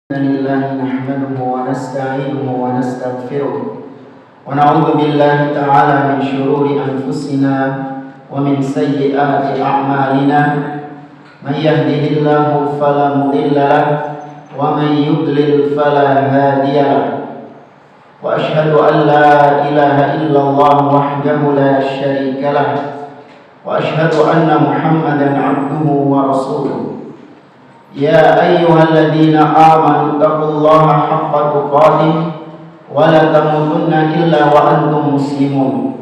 لله نحمده ونستعينه ونستغفره ونعوذ بالله تعالى من شرور أنفسنا ومن سيئات أعمالنا من يهده الله فلا مضل له ومن يضلل فلا هادي له وأشهد أن لا إله إلا الله وحده لا شريك له وأشهد أن محمدا عبده ورسوله يا أيها الذين آمنوا اتقوا الله حق تقاته ولا تموتن إلا وأنتم مسلمون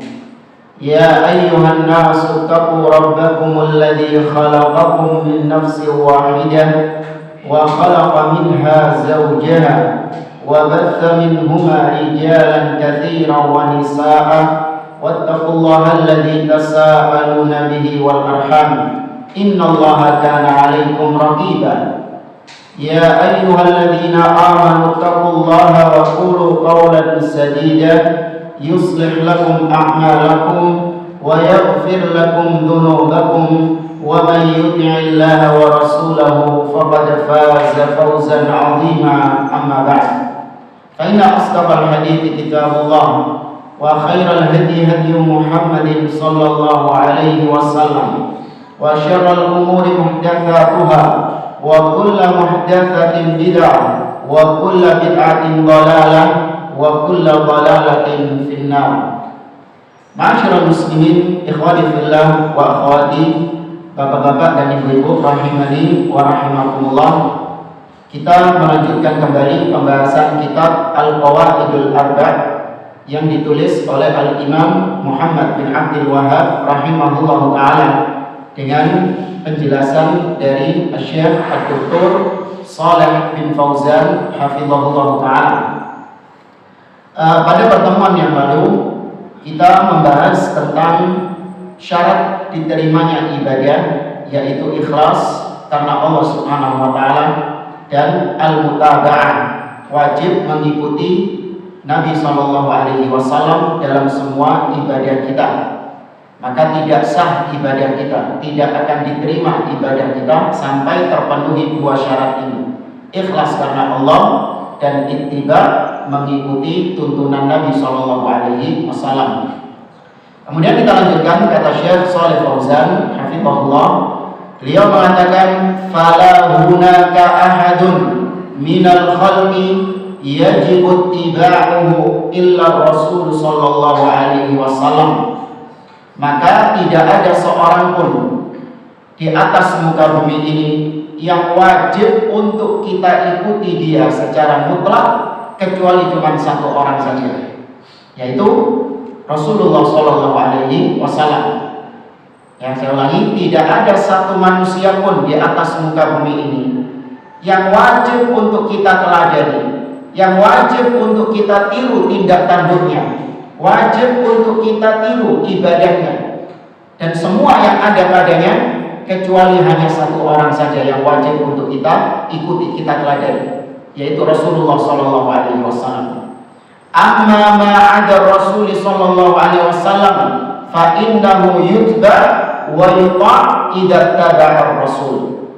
يا أيها الناس اتقوا ربكم الذي خلقكم من نفس واحدة وخلق منها زوجها وبث منهما رجالا كثيرا ونساء واتقوا الله الذي تساءلون به والأرحام إن الله كان عليكم رقيبا يا أيها الذين آمنوا اتقوا الله وقولوا قولا سديدا يصلح لكم أعمالكم ويغفر لكم ذنوبكم ومن يطع الله ورسوله فقد فاز فوزا عظيما أما بعد فإن أصدق الحديث كتاب الله وخير الهدي هدي محمد صلى الله عليه وسلم وشر الأمور محدثاتها وكل محدثة بدعة وكل بدعة ضلالة وكل ضلالة في النار. Ma'asyiral muslimin, ikhwani fillah wa akhwati, bapak-bapak dan ibu-ibu rahimani wa rahimakumullah. Kita melanjutkan kembali pembahasan kitab Al-Qawaidul Arba' yang ditulis oleh Al-Imam Muhammad bin Abdul Wahhab rahimahullahu taala dengan penjelasan dari Syekh Dr. Shalih bin Fauzan hafizahullah ta'ala. Pada pertemuan yang lalu kita membahas tentang syarat diterimanya ibadah, yaitu ikhlas karena Allah Subhanahu wa taala, dan al-mutaba'ah, wajib mengikuti Nabi sallallahu alaihi wasallam dalam semua ibadah kita. Maka tidak sah ibadah kita, tidak akan diterima ibadah kita sampai terpenuhi dua syarat ini: ikhlas karena Allah dan ittiba, mengikuti tuntunan Nabi Shallallahu Alaihi Wasallam. Kemudian kita lanjutkan kata Syekh Shalih Fauzan hafizahullah, beliau mengatakan fala hunaka ahadun minal khalqi yajibu ittiba'uhu illa Rasul Shallallahu Alaihi Wasallam. Maka tidak ada seorang pun di atas muka bumi ini yang wajib untuk kita ikuti dia secara mutlak kecuali cuma satu orang saja, yaitu Rasulullah Shallallahu Alaihi Wasallam. Yang saya ulangi, tidak ada satu manusia pun di atas muka bumi ini yang wajib untuk kita teladani, yang wajib untuk kita tiru tindak tanduknya, wajib untuk kita tiru ibadahnya, dan semua yang ada padanya, kecuali hanya satu orang saja yang wajib untuk kita ikuti, kita teladani, yaitu Rasulullah Sallallahu Alaihi Wasallam. Amma ma'ada Rasul Sallallahu Alaihi Wasallam fa innahu yutba wa yuta' idza taba'a Rasul.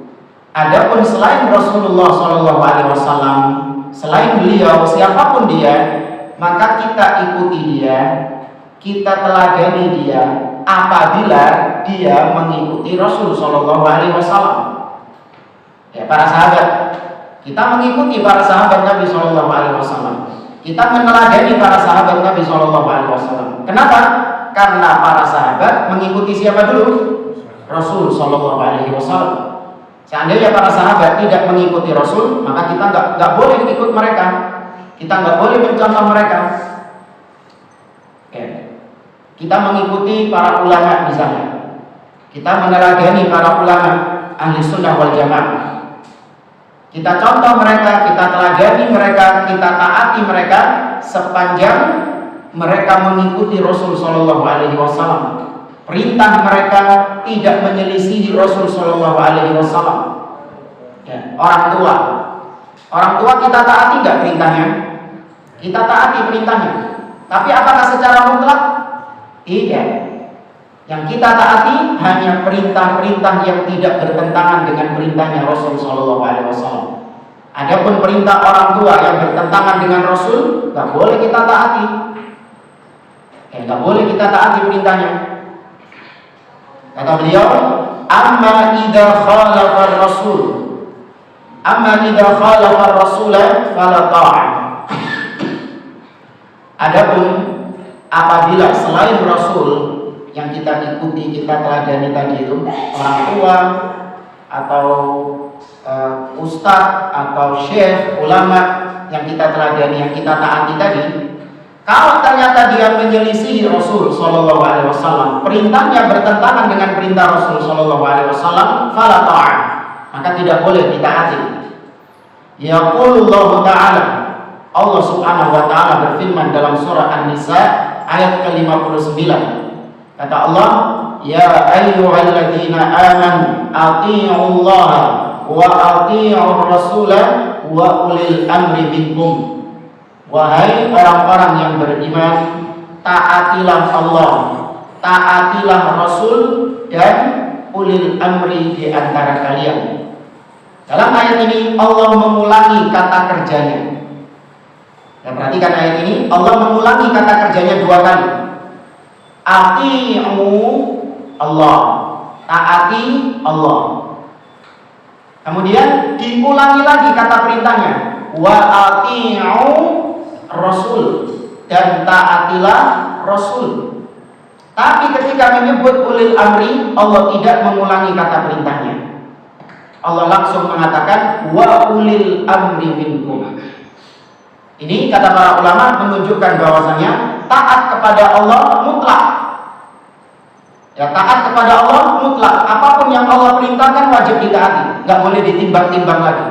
Adapun selain Rasulullah Sallallahu Alaihi Wasallam, selain beliau siapapun dia, maka kita ikuti dia, kita teladani dia apabila dia mengikuti Rasul Shallallahu Alaihi Wasallam. Ya, para sahabat, kita mengikuti para sahabat Nabi Shallallahu Alaihi Wasallam. Kita meneladani para sahabat Nabi Shallallahu Alaihi Wasallam. Kenapa? Karena para sahabat mengikuti siapa dulu? Rasul Shallallahu Alaihi Wasallam. Seandainya para sahabat tidak mengikuti Rasul, maka kita nggak boleh ikut mereka. Kita nggak boleh mencontoh mereka. Oke. Kita mengikuti para ulama misalnya. Kita meneladani para ulama ahli sunnah wal jamaah. Kita contoh mereka, kita teladani mereka, kita taati mereka sepanjang mereka mengikuti Rasul Shallallahu Alaihi Wasallam. Perintah mereka tidak menyelisihi Rasul Shallallahu Alaihi Wasallam. Ya, orang tua kita taati nggak perintahnya? Kita taati perintahnya. Tapi apakah secara mutlak? Tidak. Yang kita taati hanya perintah-perintah yang tidak bertentangan dengan perintahnya Rasul Sallallahu Alaihi Wasallam. Adapun perintah orang tua yang bertentangan dengan Rasul, nggak boleh kita taati. Nggak boleh kita taati perintahnya. Kata beliau, amma idza khalafa ar-rasul, amma idza khalafa ar-rasul fala ta'ah. Adapun apabila selain Rasul yang kita ikuti, kita teladani tadi itu, orang tua atau ustadz atau syekh, ulama yang kita teladani, yang kita taati tadi, kalau ternyata dia menyelisihi Rasul Shallallahu Alaihi Wasallam, perintahnya bertentangan dengan perintah Rasul Shallallahu Alaihi Wasallam, fala ta'ah, maka tidak boleh ditaati. Yaqulullahu ta'ala, Allah Subhanahu wa taala berfirman dalam surah An-Nisa ayat ke-59. Kata Allah, ya ayyuhalladzina amanu athi'ullaha wa athi'ur rasula wa ulil amri minkum. Wahai orang-orang yang beriman, taatilah Allah, taatilah Rasul dan ulil amri di antara kalian. Dalam ayat ini Allah mengulangi kata kerjanya. Dan perhatikan ayat ini, Allah mengulangi kata kerjanya 2 kali. Ati'u Allah, taati Allah. Kemudian diulangi lagi kata perintahnya, wa ati'u Rasul, dan taatilah Rasul. Tapi ketika menyebut ulil amri, Allah tidak mengulangi kata perintahnya. Allah langsung mengatakan wa ulil amri minkum. Ini kata para ulama menunjukkan bahwasanya taat kepada Allah mutlak. Ya, taat kepada Allah mutlak. Apapun yang Allah perintahkan wajib ditaati, nggak boleh ditimbang-timbang lagi.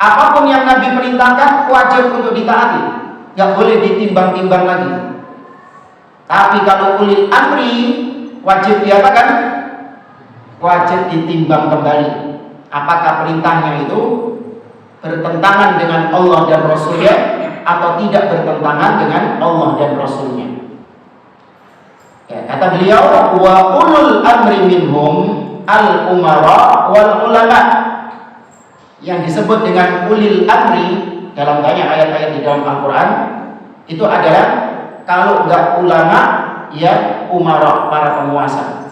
Apapun yang Nabi perintahkan wajib untuk ditaati, nggak boleh ditimbang-timbang lagi. Tapi kalau ulil amri wajib diapakan? Wajib ditimbang kembali. Apakah perintahnya itu bertentangan dengan Allah dan Rasulnya atau tidak bertentangan dengan Allah dan Rasulnya? Ya, kata beliau, wa ulul amri minhum al umara wal ulama. Yang disebut dengan ulil amri dalam banyak ayat-ayat di dalam Al-Quran itu adalah kalau enggak ulama, ya umara, para penguasa.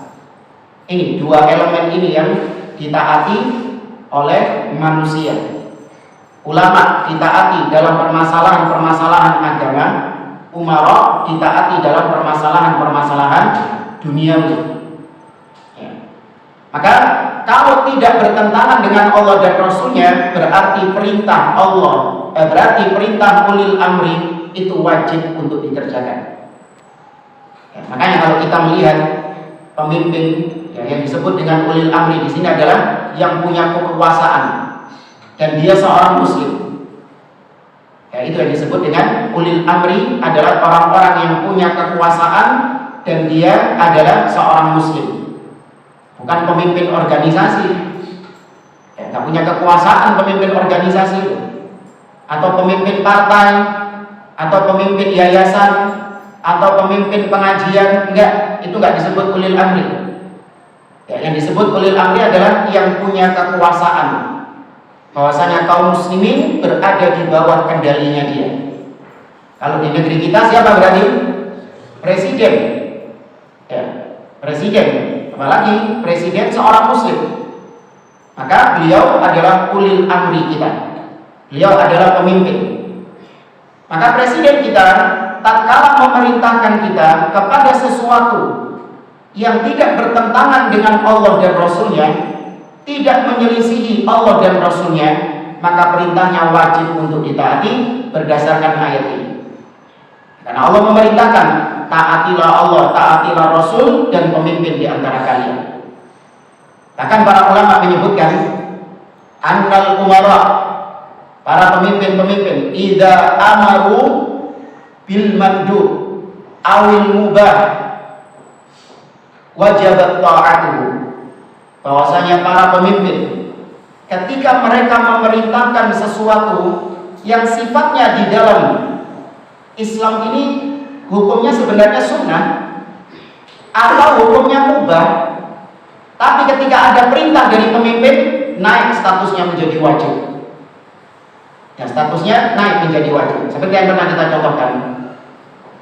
Ini 2 elemen ini yang ditaati oleh manusia. Ulama ditaati dalam permasalahan-permasalahan agama, umara ditaati dalam permasalahan-permasalahan duniawi. Ya. Maka kalau tidak bertentangan dengan Allah dan Rasulnya, berarti perintah Allah, berarti perintah ulil amri itu wajib untuk dikerjakan. Ya, makanya kalau kita melihat pemimpin yang disebut dengan ulil amri di sini adalah yang punya kekuasaan dan dia seorang muslim. Ya, itu yang disebut dengan ulil amri, adalah orang-orang yang punya kekuasaan dan dia adalah seorang muslim. Bukan pemimpin organisasi. Ya, nggak punya kekuasaan pemimpin organisasi itu, atau pemimpin partai, atau pemimpin yayasan, atau pemimpin pengajian. Enggak, itu nggak disebut ulil amri. Ya, yang disebut ulil amri adalah yang punya kekuasaan, bahwasanya kaum muslimin berada di bawah kendalinya dia. Kalau di negeri kita siapa berarti? Presiden. Ya, presiden. Apalagi presiden seorang muslim. Maka beliau adalah ulil amri kita. Beliau adalah pemimpin. Maka presiden kita tatkala memerintahkan kita kepada sesuatu yang tidak bertentangan dengan Allah dan Rasulnya, tidak menyelisihi Allah dan Rasulnya, maka perintahnya wajib untuk ditaati berdasarkan ayat ini. Karena Allah memerintahkan, taatilah Allah, taatilah Rasul dan pemimpin di antara kalian. Bahkan para ulama menyebutkan, annal umara, para pemimpin-pemimpin, idza amaru bil mandub awil mubah wajibat ta'atuhu. Bahwasanya para pemimpin ketika mereka memerintahkan sesuatu yang sifatnya di dalam Islam ini hukumnya sebenarnya sunnah atau hukumnya mubah, tapi ketika ada perintah dari pemimpin naik statusnya menjadi wajib. Ya, statusnya naik menjadi wajib. Seperti yang pernah kita contohkan,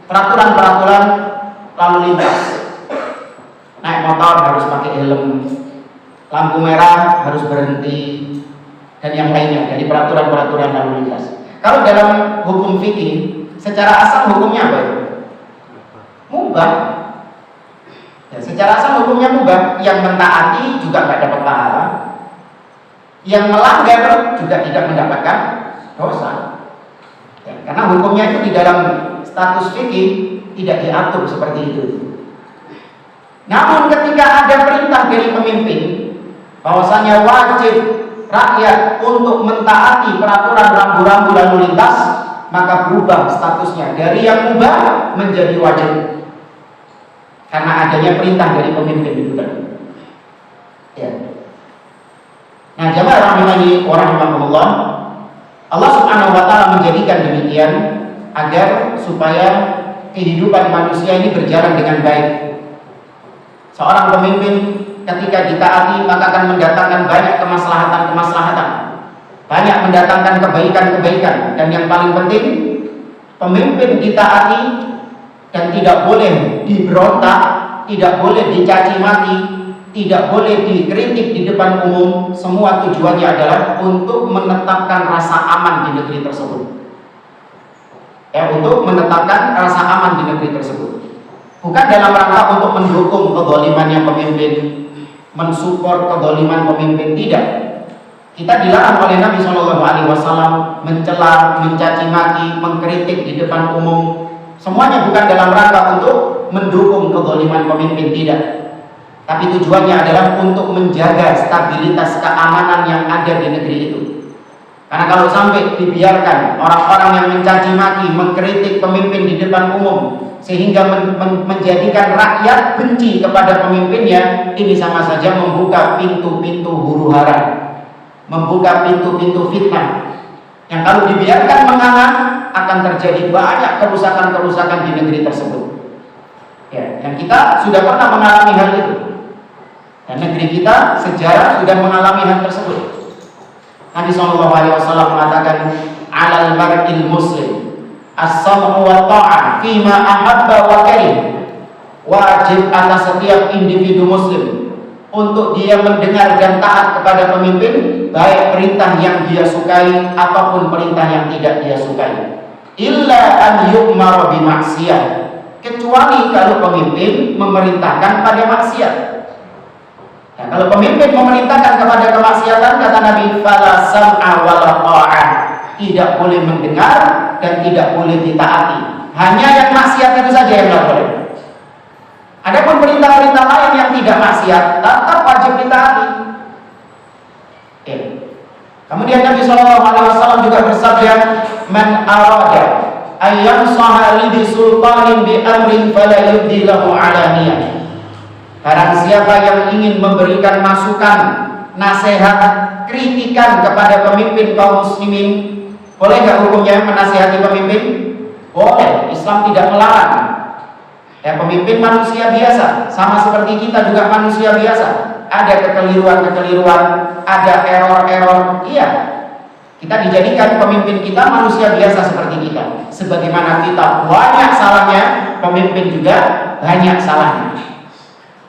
peraturan-peraturan lalu lintas. Naik motor harus pakai helm, lampu merah harus berhenti, dan yang lainnya dari peraturan-peraturan lalu lintas. Kalau dalam hukum fikih, secara asal hukumnya apa itu? Mubah. Ya, secara asal hukumnya mubah. Yang mentaati juga nggak dapat pahala, yang melanggar juga tidak mendapatkan dosa. Ya, karena hukumnya itu di dalam status fikih tidak diatur seperti itu. Namun ketika ada perintah dari pemimpin bahwasanya wajib rakyat untuk mentaati peraturan rambu-rambu lalu lintas, maka berubah statusnya dari yang mubah menjadi wajib karena adanya perintah dari pemimpin itu tadi. Ya. Nah, jamaah rahimani wa rahimakumullah, Allah Subhanahu wa taala menjadikan demikian agar supaya kehidupan manusia ini berjalan dengan baik. Seorang pemimpin ketika ditaati maka akan mendatangkan banyak kemaslahatan, banyak mendatangkan kebaikan, dan yang paling penting, pemimpin ditaati dan tidak boleh diberontak, tidak boleh dicaci maki, tidak boleh dikritik di depan umum. Semua tujuannya adalah untuk menetapkan rasa aman di negeri tersebut. Ya, untuk menetapkan rasa aman di negeri tersebut. Bukan dalam rangka untuk mendukung kezalimannya pemimpin, mensupport kezaliman pemimpin, tidak. Kita dilarang oleh Nabi SAW mencela, mencaci maki, mengkritik di depan umum. Semuanya bukan dalam rangka untuk mendukung kezaliman pemimpin, tidak. Tapi tujuannya adalah untuk menjaga stabilitas keamanan yang ada di negeri itu. Karena kalau sampai dibiarkan orang-orang yang mencaci maki, mengkritik pemimpin di depan umum, sehingga menjadikan rakyat benci kepada pemimpinnya, ini sama saja membuka pintu-pintu huru-hara, membuka pintu-pintu fitnah, yang kalau dibiarkan menganga akan terjadi banyak kerusakan-kerusakan di negeri tersebut. Ya, yang kita sudah pernah mengalami hal itu, dan negeri kita sejarah sudah mengalami hal tersebut. Nabi SAW mengatakan, alal mar'il muslim as-sam'u wa ta'ah fima ahabba wa karih. Wajib atas setiap individu muslim untuk dia mendengar dan taat kepada pemimpin, baik perintah yang dia sukai ataupun perintah yang tidak dia sukai. Illa an yu'mar bi maksiyah, kecuali kalau pemimpin memerintahkan pada maksiat. Nah, kalau pemimpin memerintahkan kepada kemaksiatan, kata Nabi, fala sam'a wala ta'ah, tidak boleh mendengar dan tidak boleh ditaati. Hanya yang maksiat itu saja yang tidak boleh. Adapun perintah-perintah lain yang tidak maksiat tetap wajib ditaati. Kemudian Nabi SAW juga bersabda, man arada ayyam sahali bi sultanin bi amrin fala yubdi lahu alaniyah. Barang siapa yang ingin memberikan masukan, nasihat, kritikan kepada pemimpin kaum muslimin, boleh nggak hukumnya menasihati pemimpin? Boleh, Islam tidak melarang. Ya, pemimpin manusia biasa, sama seperti kita juga manusia biasa. Ada kekeliruan-kekeliruan, ada error-error. Iya, kita dijadikan pemimpin kita manusia biasa seperti kita. Sebagaimana kita banyak salahnya, pemimpin juga banyak salahnya.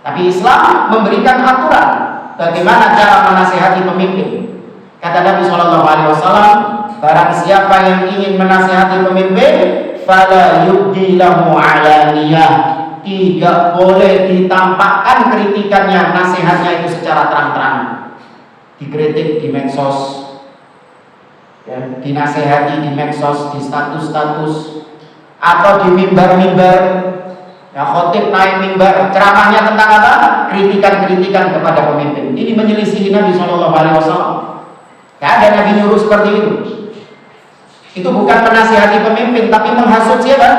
Tapi Islam memberikan aturan bagaimana cara menasihati pemimpin. Kata Nabi SAW, barang siapa yang ingin menasihati pemimpin, fala yubdi lahu alaniyah, tidak boleh ditampakkan kritikannya, nasihatnya itu secara terang-terangan. Dikritik di medsos, ya, dinasihati di medsos, di status-status, atau di mimbar-mimbar. Ya, khotib naik mimbar, ceramahnya tentang apa? Kritikan-kritikan kepada pemimpin. Ini menyelisihi Nabi SAW. Gak ada Nabi nyuruh seperti itu. Itu bukan menasihati pemimpin, tapi menghasut siapa?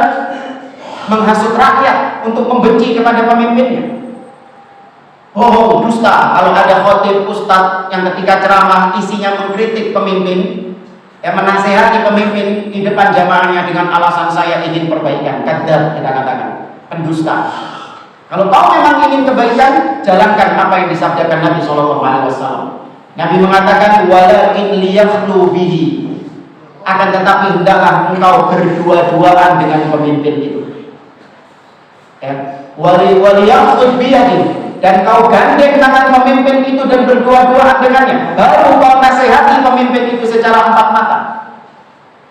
Menghasut rakyat untuk membenci kepada pemimpinnya. Oh, dusta kalau ada khotib ustadz yang ketika ceramah isinya mengkritik pemimpin, yang menasihati pemimpin di depan jamaahnya dengan alasan saya ingin perbaikan. Kadzdzab, kita katakan pendusta. Kalau kau memang ingin kebaikan, jalankan apa yang disabdakan Nabi SAW. Nabi mengatakan, walakin liyakhlu bihi, akan tetapi hendaklah engkau berdua-duaan dengan pemimpin itu. Ya. Waliyaqud biyadihi, dan kau gandeng tangan pemimpin itu dan berdua-duaan dengannya. Baru kau nasihati pemimpin itu secara empat mata.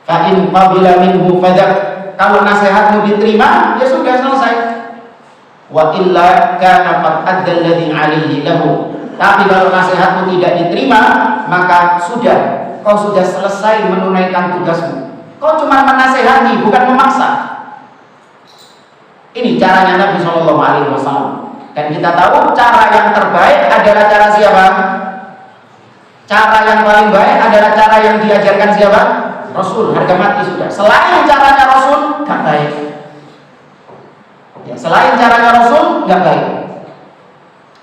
Fa in qabila minhu fadak, kalau nasihatmu diterima, ya sudah selesai. Wa illa kana qad adda alladhi 'alaihi lahu. Tapi kalau nasihatmu tidak diterima, maka kau sudah selesai menunaikan tugasmu. Kau cuma menasihati, bukan memaksa. Ini caranya Nabi Shallallahu Alaihi Wasallam. Dan kita tahu cara yang terbaik adalah cara siapa? Cara yang paling baik adalah cara yang diajarkan siapa? Rasul, harga mati sudah. Selain caranya Rasul, gak baik. Ya, selain caranya Rasul, gak baik.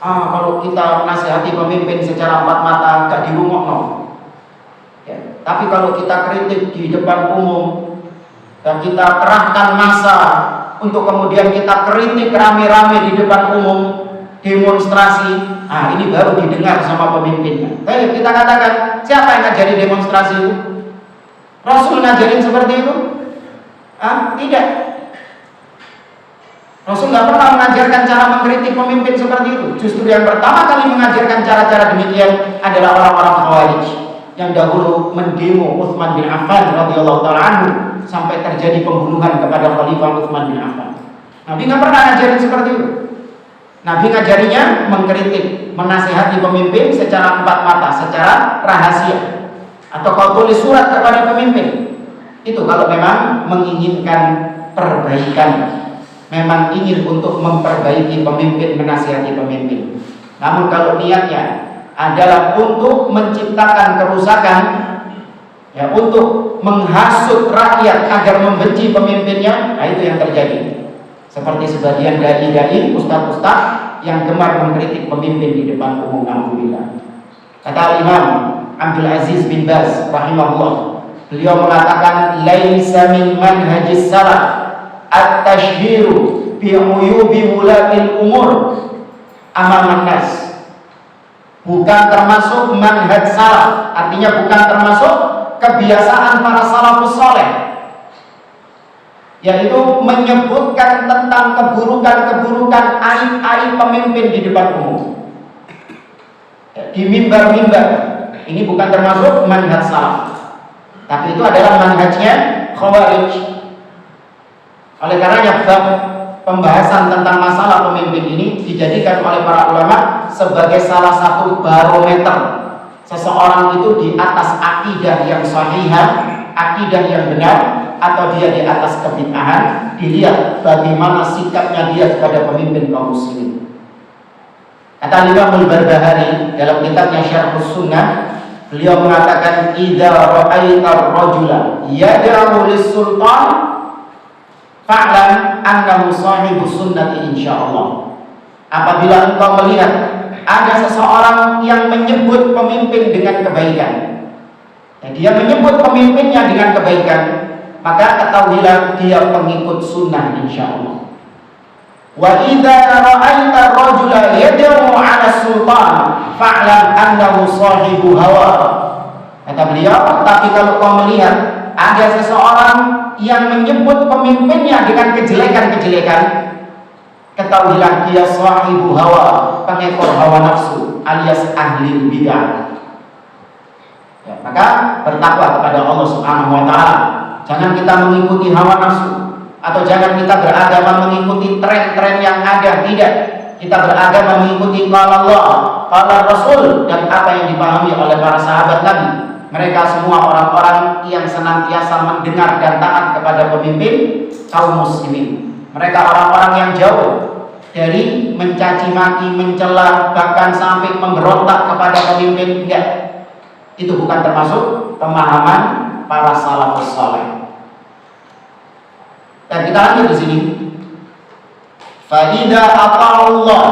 Kalau kita menasihati pemimpin secara empat mata, gak dirungokno. Ya, tapi kalau kita kritik di depan umum dan kita kerahkan massa untuk kemudian kita kritik rame-rame di depan umum, demonstrasi, ini baru didengar sama pemimpinnya. Baik, kita katakan, siapa yang ngajari demonstrasi itu? Rasul ngajarin seperti itu? Tidak. Rasul nggak pernah mengajarkan cara mengkritik pemimpin seperti itu. Justru yang pertama kali mengajarkan cara-cara demikian adalah orang-orang Khawarij yang dahulu mendemo Utsman bin Affan radhiyallahu taala anhu sampai terjadi pembunuhan kepada Khalifah Utsman bin Affan. Nabi nggak pernah ngajarin seperti itu. Nabi ngajarinya mengkritik, menasihati pemimpin secara empat mata, secara rahasia. Atau kau tulis surat kepada pemimpin. Itu kalau memang menginginkan perbaikan, memang ingin untuk memperbaiki pemimpin, menasihati pemimpin. Namun kalau niatnya adalah untuk menciptakan kerusakan, ya, untuk menghasut rakyat agar membenci pemimpinnya, itu yang terjadi. Seperti sebagian dai-dai, ustaz-ustaz yang gemar mengkritik pemimpin di depan umum. Alhamdulillah. Kata Imam Abdul Aziz bin Baz rahimahullah, beliau mengatakan laisa min manhajis salaf at-tashhiru bi uyubi wulatil umur amaman nas. Bukan termasuk manhaj salaf, artinya bukan termasuk kebiasaan para salafus saleh, yaitu menyebutkan tentang keburukan-keburukan aib-aib pemimpin di depan umum, di mimbar-mimbar. Ini bukan termasuk manhaj salaf, tapi itu adalah manhajnya Khawarij. Oleh karenanya pembahasan tentang masalah pemimpin ini dijadikan oleh para ulama sebagai salah satu barometer seseorang itu di atas akidah yang sahihah, akidah yang benar, atau dia di atas kebid'ahan. Dilihat bagaimana sikapnya dia kepada pemimpin kaum muslimin. Kata Imam Al-Barbahari dalam kitabnya Syarhus Sunnah, beliau mengatakan idza ra'aita ar-rajula yad'u lis-sultan fa'lam annahu sahibu sunnati insyaallah. Apabila engkau melihat ada seseorang yang menyebut pemimpin dengan kebaikan, dia menyebut pemimpinnya dengan kebaikan, maka ketahuilah dia pengikut sunnah insyaallah. Wa idza ra'aita ar-rajula yad'u 'ala sultan fa'lam annahu sahibu hawa. Kata beliau, tapi kalau kau melihat ada seseorang yang menyebut pemimpinnya dengan kejelekan-kejelekan, ketahuilah dia sahibu hawa, pengekor hawa nafsu alias ahli bid'ah. Ya, maka bertakwa kepada Allah Subhanahu wa taala. Jangan kita mengikuti hawa nafsu, atau jangan kita beragama mengikuti tren-tren yang ada. Tidak, kita beragama mengikuti qala Allah, qala Rasul, dan apa yang dipahami oleh para sahabat Nabi. Mereka semua orang-orang yang senantiasa mendengar dan taat kepada pemimpin kaum muslimin. Mereka orang-orang yang jauh dari mencaci maki, mencela, bahkan sampai memberontak kepada pemimpin. Enggak. Itu bukan termasuk pemahaman para salafus saleh. Dan kita lanjut di sini. Fa idza ata'ullah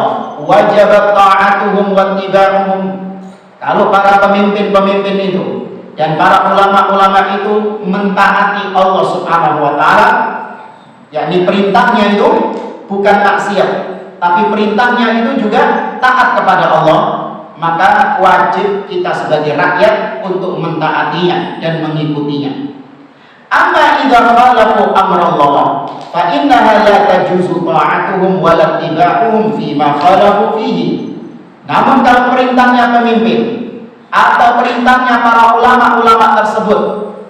wajib ta'atuhum wa ittiba'uhum. Kalau para pemimpin-pemimpin itu dan para ulama-ulama itu mentaati Allah Subhanahu wa taala, yakni perintahnya itu bukan maksiat, tapi perintahnya itu juga taat kepada Allah, maka wajib kita sebagai rakyat untuk mentaatinya dan mengikutinya. Amma idza khalafu amrallah fa innaha la tajuzu ta'atuhum wa la ittiba'uhum fi ma khalafu fihi. Namun kalau perintahnya pemimpin atau perintahnya para ulama-ulama tersebut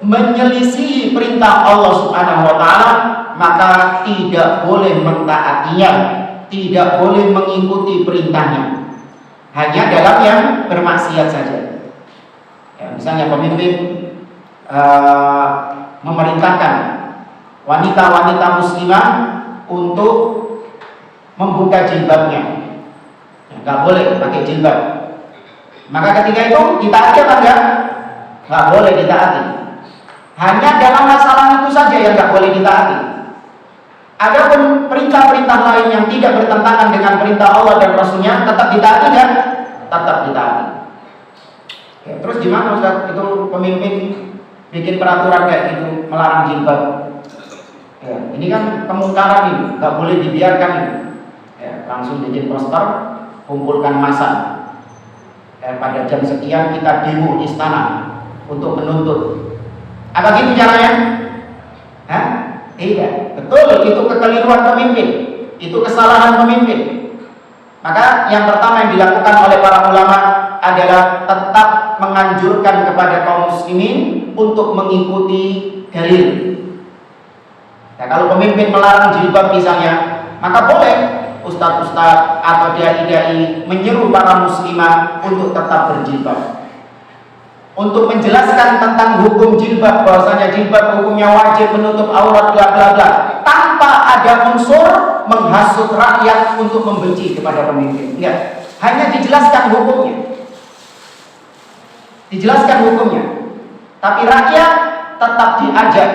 menyelisihi perintah Allah Subhanahu wa taala, maka tidak boleh mentaatinya, tidak boleh mengikuti perintahnya. Hanya dalam yang bermaksiat saja. Ya, misalnya pemimpin memerintahkan wanita-wanita muslimah untuk membuka jilbabnya, nggak boleh pakai jilbab. Maka ketika itu ditaati apa enggak? Nggak boleh ditaati. Hanya dalam masalah itu saja yang nggak boleh ditaati. Adapun perintah-perintah lain yang tidak bertentangan dengan perintah Allah dan Rasulnya tetap ditaati kan? Tetap ditaati. Ya, terus gimana Ustaz? Itu pemimpin bikin peraturan kayak gitu, melarang jilbab. Ya, ini kan kemungkaran ini, nggak boleh dibiarkan ini. Ya, langsung bikin poster, kumpulkan massa. Ya, pada jam sekian kita demo istana untuk menuntut. Apa gitu caranya? Hah? Iya, betul, itu kekeliruan pemimpin, itu kesalahan pemimpin. Maka yang pertama yang dilakukan oleh para ulama adalah tetap menganjurkan kepada kaum muslimin untuk mengikuti dalil. Nah, kalau pemimpin melarang jilbab misalnya, maka boleh ustadz-ustadz atau dai-dai menyeru para muslimah untuk tetap berjilbab. Untuk menjelaskan tentang hukum jilbab, bahwasanya jilbab hukumnya wajib menutup aurat bla bla bla, tanpa ada unsur menghasut rakyat untuk membenci kepada pemimpin. Enggak, hanya dijelaskan hukumnya. Dijelaskan hukumnya. Tapi rakyat tetap diajak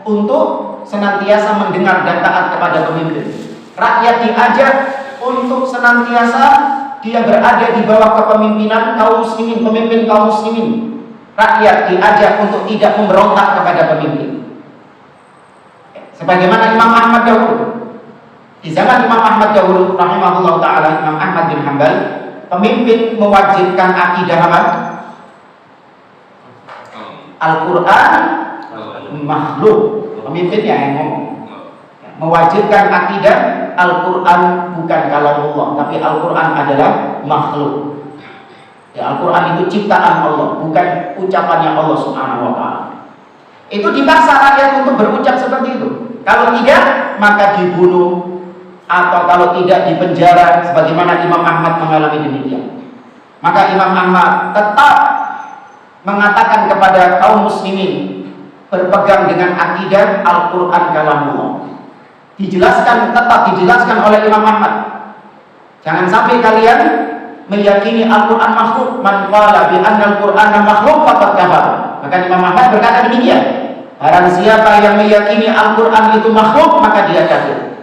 untuk senantiasa mendengar dan taat kepada pemimpin. Rakyat diajak untuk senantiasa dia berada di bawah kepemimpinan kaum muslimin, pemimpin kaum muslimin. Rakyat diajak untuk tidak memberontak kepada pemimpin. Sebagaimana Imam Ahmad dahulu. Di zaman Imam Ahmad dahulu rahimahullah ta'ala, Imam Ahmad bin Hanbal, pemimpin mewajibkan akidah apa? Al-Quran makhluk. Pemimpinnya yang ngomong. Mewajibkan akidah Al-Quran bukan kalamullah, tapi Al-Quran adalah makhluk. Ya, Al-Quran itu ciptaan Allah, bukan ucapannya Allah Subhanahu wa ta'ala. Itu dipaksa rakyat untuk berucap seperti itu. Kalau tidak, maka dibunuh, atau kalau tidak dipenjara, sebagaimana Imam Ahmad mengalami demikian. Maka Imam Ahmad tetap mengatakan kepada kaum muslimin berpegang dengan akidah Al-Quran kalamullah. Tetap dijelaskan oleh Imam Ahmad. Jangan sampai kalian meyakini Al-Quran makhluk. Man qala bi anna Al-Qur'ana makhluk faqad kafar. Maka Imam Ahmad berkata demikian. Barang siapa yang meyakini Al-Quran itu makhluk, maka dia kafir.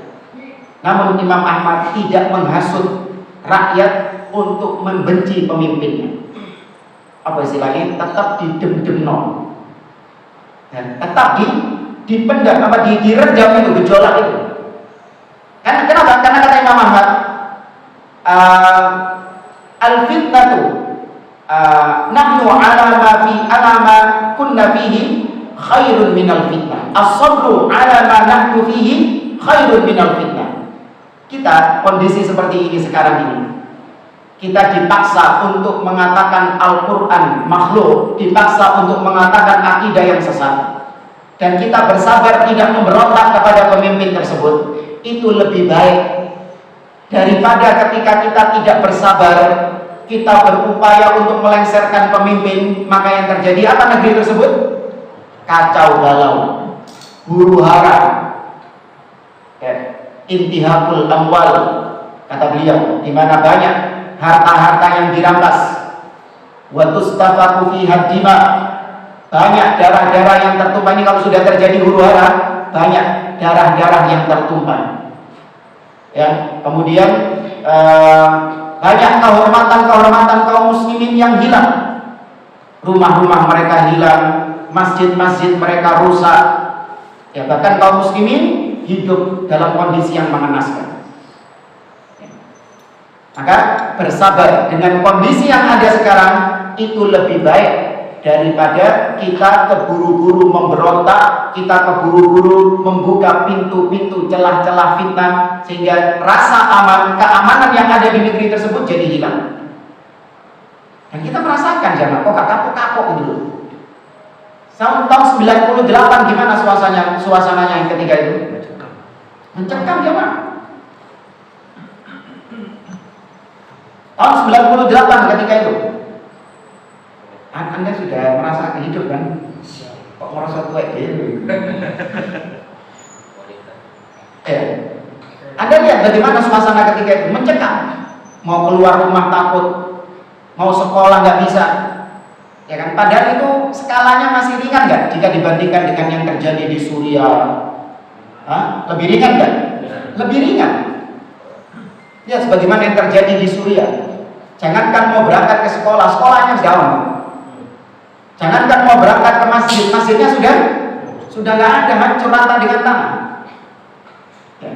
Namun Imam Ahmad tidak menghasut rakyat untuk membenci pemimpinnya. Apa istilahnya? Tetap didem-demno. Dan tetap dipendam, diredam itu gejolak itu. Kenapa? Karena kata Imam Ahmad, al-fitnatu nahnu ala ma kunna fihi khairun minal fitnah. As-sabru ala ma nahnu fihi khairun minal fitnah. Kita kondisi seperti ini sekarang ini, kita dipaksa untuk mengatakan Al-Quran makhluk, dipaksa untuk mengatakan akidah yang sesat, dan kita bersabar tidak memberontak kepada pemimpin tersebut, itu lebih baik daripada ketika kita tidak bersabar, kita berupaya untuk melengsarkan pemimpin, maka yang terjadi apa negeri tersebut? Kacau balau, huru hara, intihakul amwal, kata beliau, di mana banyak harta-harta yang dirampas, wa tustafaku fiha dima, banyak darah-darah yang tertumpah. Ini kalau sudah terjadi huru hara, banyak darah-darah yang tertumpah. Ya, kemudian banyak kehormatan kaum muslimin yang hilang. Rumah-rumah mereka hilang, masjid-masjid mereka rusak. Ya, bahkan kaum muslimin hidup dalam kondisi yang mengenaskan. Maka bersabar dengan kondisi yang ada sekarang itu lebih baik daripada kita keburu-buru memberontak, kita keburu-buru membuka pintu-pintu celah-celah fitnah, sehingga rasa keamanan yang ada di negeri tersebut jadi hilang. Dan kita merasakan jamaah, kok gak kapok-kapok gitu loh. Tahun 98 gimana suasananya yang ketiga itu? Mencekam jamaah. Tahun 98 ketika itu, Anda sudah merasa hidup kan? Kok merasa tua gitu? Anda lihat bagaimana suasana ketika itu, mencekam. Mau keluar rumah takut, mau sekolah nggak bisa, ya kan? Padahal itu skalanya masih ringan nggak jika dibandingkan dengan yang terjadi di Suriah? Lebih ringan nggak? Lebih ringan. Ya, sebagaimana yang terjadi di Suriah. Jangankan mau berangkat ke sekolah, sekolahnya jauh. Jangankan mau berangkat ke masjid, masjidnya sudah nggak ada, hancur rata dengan tanah. Ya.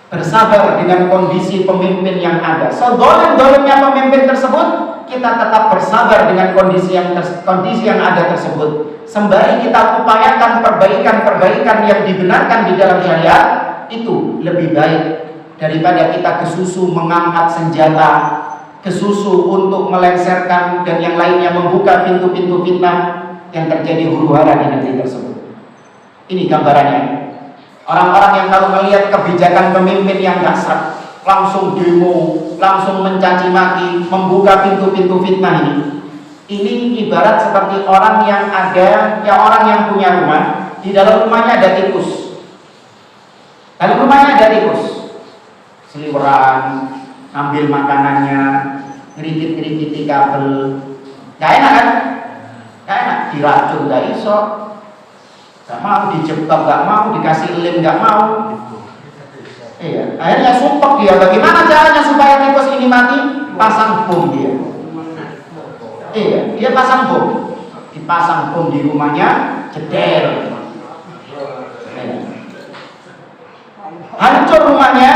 Bersabar dengan kondisi pemimpin yang ada. Sedolim-dolimnya pemimpin tersebut, kita tetap bersabar dengan kondisi yang ada tersebut. Sembari kita upayakan perbaikan-perbaikan yang dibenarkan di dalam syariat, itu lebih baik daripada kita kesusu mengangkat senjata, kesusu untuk melengsarkan dan yang lainnya membuka pintu-pintu fitnah yang terjadi huru-hara di negeri tersebut. Ini gambarannya. Orang-orang yang kalau melihat kebijakan pemimpin yang gak sreg, langsung demo, langsung mencaci maki, membuka pintu-pintu fitnah ini ibarat seperti orang yang punya rumah, di dalam rumahnya ada tikus. Dalam rumahnya ada tikus, seliweran, ambil makanannya, ngerikit-ngerikiti kabel. Gak enak kan? Gak enak, diracun gak iso, gak mau dijebak, gak mau dikasih lem, gak mau. Iya, akhirnya sumpah dia. Bagaimana caranya supaya tikus ini mati? Pasang bom dia. Iya, dia pasang bom. Dipasang bom di rumahnya, jeder. Hancur rumahnya.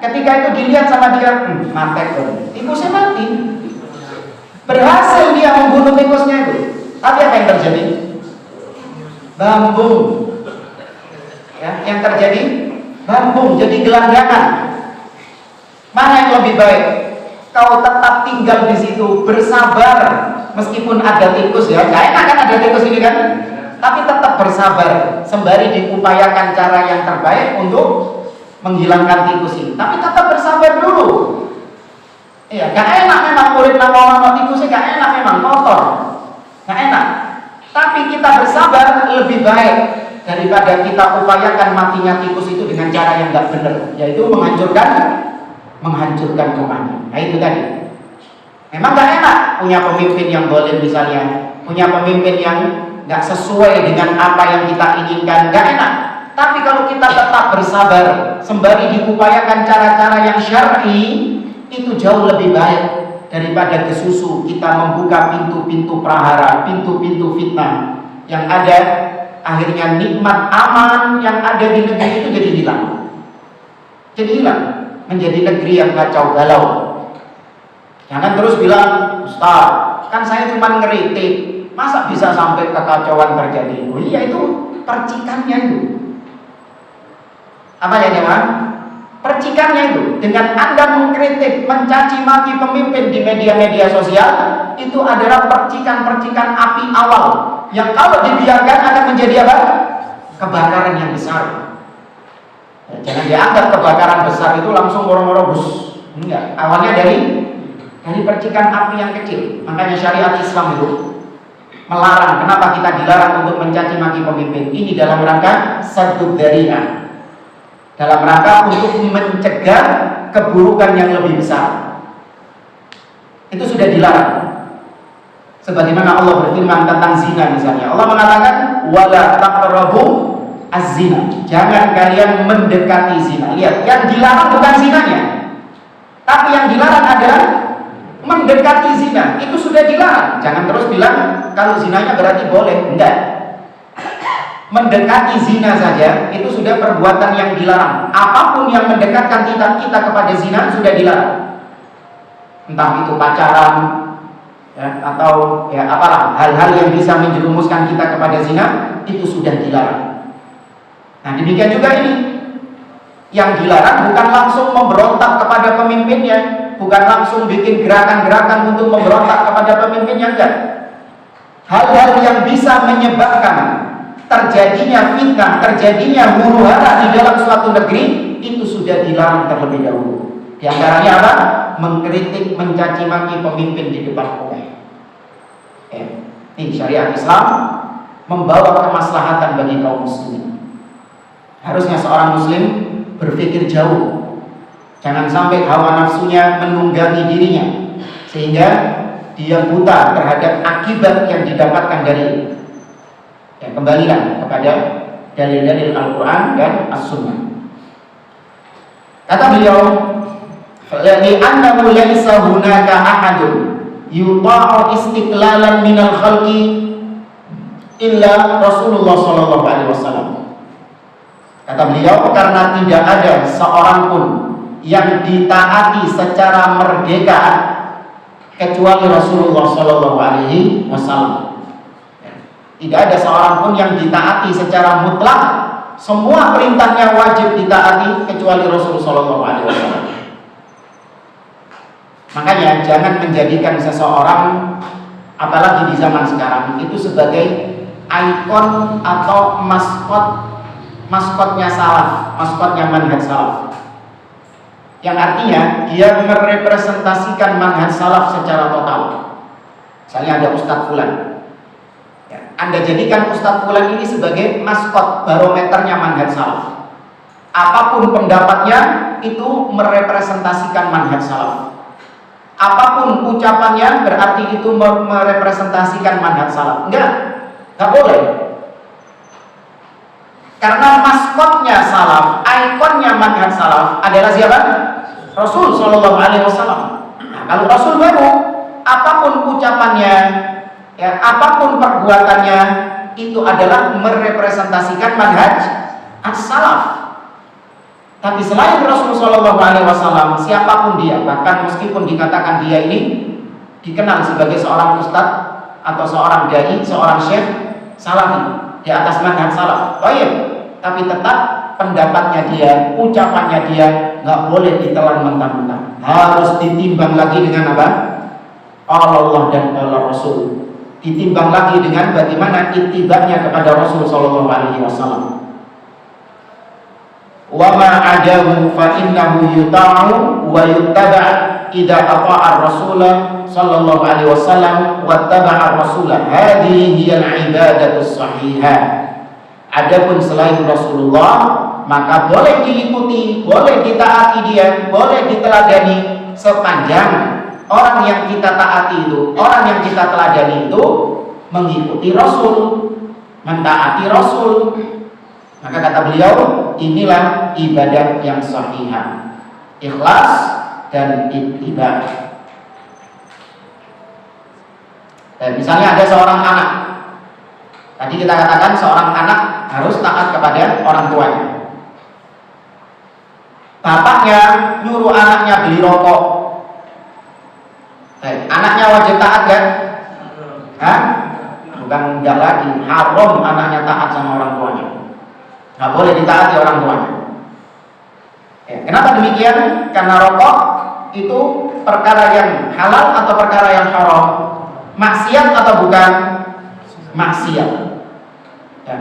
Ketika itu dilihat sama dia, mati dong. Tikusnya mati. Berhasil dia membunuh tikusnya itu. Tapi apa yang terjadi? Bambung. Ya, yang terjadi bambung, jadi gelandangan. Mana yang lebih baik? Kau tetap tinggal di situ, bersabar, meskipun ada tikus ya. Gak enak kan ada tikus ini kan? Tapi tetap bersabar, sembari diupayakan cara yang terbaik untuk menghilangkan tikus ini. Tapi tetap bersabar dulu. Iya, gak enak memang kulit nama tikusnya, gak enak memang, kotor, gak enak. Tapi kita bersabar lebih baik daripada kita upayakan matinya tikus itu dengan cara yang gak benar, yaitu menghancurkan rumahnya. Nah itu tadi. Memang gak enak punya pemimpin yang boleh misalnya, punya pemimpin yang gak sesuai dengan apa yang kita inginkan, gak enak. Tapi kalau kita tetap bersabar, sembari diupayakan cara-cara yang syar'i, itu jauh lebih baik daripada kesusu kita membuka pintu-pintu prahara, pintu-pintu fitnah yang ada. Akhirnya nikmat aman yang ada di negeri itu jadi hilang. Jadi hilang, menjadi negeri yang kacau balau. Jangan terus bilang, Ustaz, kan saya cuma ngeritik, masa bisa sampai kekacauan terjadi? Oh iya, itu percikannya itu. Apa ya teman? Percikannya itu. Dengan Anda mengkritik, mencaci maki pemimpin di media-media sosial, itu adalah percikan-percikan api awal yang kalau dibiarkan akan menjadi apa? Kebakaran yang besar. Ya, jangan dianggap kebakaran besar itu langsung moro-moro bus. Enggak, awalnya dari percikan api yang kecil. Makanya syariat Islam itu melarang. Kenapa kita dilarang untuk mencaci maki pemimpin? Ini dalam rangka saddud dzari'ah, dalam rangka untuk mencegah keburukan yang lebih besar. Itu sudah dilarang. Sebagaimana Allah berfirman tentang zina misalnya. Allah mengatakan wala taqrabu az-zina. Jangan kalian mendekati zina. Lihat, yang dilarang bukan zinanya, tapi yang dilarang adalah mendekati zina. Itu sudah dilarang. Jangan terus bilang kalau zinanya berarti boleh. Enggak. Mendekati zina saja itu sudah perbuatan yang dilarang. Apapun yang mendekatkan kita kepada zina sudah dilarang. Entah itu pacaran, ya, atau ya apalah hal-hal yang bisa menjerumuskan kita kepada zina itu sudah dilarang. Nah demikian juga ini, yang dilarang bukan langsung memberontak kepada pemimpinnya, bukan langsung bikin gerakan-gerakan untuk memberontak kepada pemimpinnya, enggak. Hal-hal yang bisa menyebabkan terjadinya fitnah, terjadinya huru-hara di dalam suatu negeri itu sudah dilarang terlebih dahulu. Di antaranya apa? Mengkritik, mencaci maki pemimpin di depan umum. Ini syariat Islam membawa kemaslahatan bagi kaum muslimin. Harusnya seorang muslim berpikir jauh, jangan sampai hawa nafsunya menunggangi dirinya sehingga dia buta terhadap akibat yang didapatkan dari itu. Ya, kembalilah kepada dalil-dalil Al-Quran dan As-Sunnah. Kata beliau, li'annahu laysa hunaka ahadun yuta'u istiqlalan minal khalqi illa Rasulullah sallallahu alaihi wasallam. Kata beliau, karena tidak ada seorang pun yang ditaati secara merdeka kecuali Rasulullah sallallahu alaihi wasallam. Tidak ada seorang pun yang ditaati secara mutlak, semua perintahnya wajib ditaati kecuali Rasulullah sallallahu alaihi wasallam. Makanya jangan menjadikan seseorang, apalagi di zaman sekarang, itu sebagai ikon atau maskotnya salaf, maskotnya manhaj salaf. Yang artinya dia merepresentasikan manhaj salaf secara total. Misalnya ada Ustadz Fulan, ya, Anda jadikan Ustadz Fulan ini sebagai maskot, barometernya manhaj salaf. Apapun pendapatnya itu merepresentasikan manhaj salaf. Apapun ucapannya berarti itu merepresentasikan manhaj salaf. Enggak boleh. Karena maskotnya salaf, ikonnya manhaj salaf adalah siapa? Rasul sallallahu alaihi wasallam. Nah, kalau Rasul baru, apapun ucapannya, ya, apapun perbuatannya itu adalah merepresentasikan manhaj as-salaf. Tapi selain Rasulullah sallallahu alaihi wasallam, siapapun dia, bahkan meskipun dikatakan dia ini dikenal sebagai seorang ustadz atau seorang dai, seorang syekh salafi di atas manhaj salaf, tapi tetap pendapatnya dia, ucapannya dia nggak boleh ditelan mentah-mentah, harus ditimbang lagi dengan apa? Allah dan Allah Rasul, ditimbang lagi dengan bagaimana ittiba'nya kepada Rasul sallallahu alaihi wasallam. Wa ma adahu fa innahu yuta'u wa yuttaba' idza ata'a ar-rasul sallallahu alaihi wasallam wa taba'a ar-rasul. Hadhihi hiya al-ibadatu as-sahihah. Adapun selain Rasulullah maka boleh diikuti, boleh ditaati dia, boleh diteladani sepanjang orang yang kita taati itu, orang yang kita teladani itu mengikuti Rasul, mentaati Rasul. Maka kata beliau, inilah ibadah yang sahihah, ikhlas dan ittiba'. Misalnya ada seorang anak, tadi kita katakan seorang anak harus taat kepada orang tuanya. Bapaknya nyuruh anaknya beli rokok, anaknya wajib taat kan? Hah? Bukan enggak lagi, haram anaknya taat sama orang tuanya. Nggak boleh ditaati orang tuanya. Kenapa demikian? Karena rokok itu perkara yang halal atau perkara yang haram, maksiat atau bukan? Maksiat.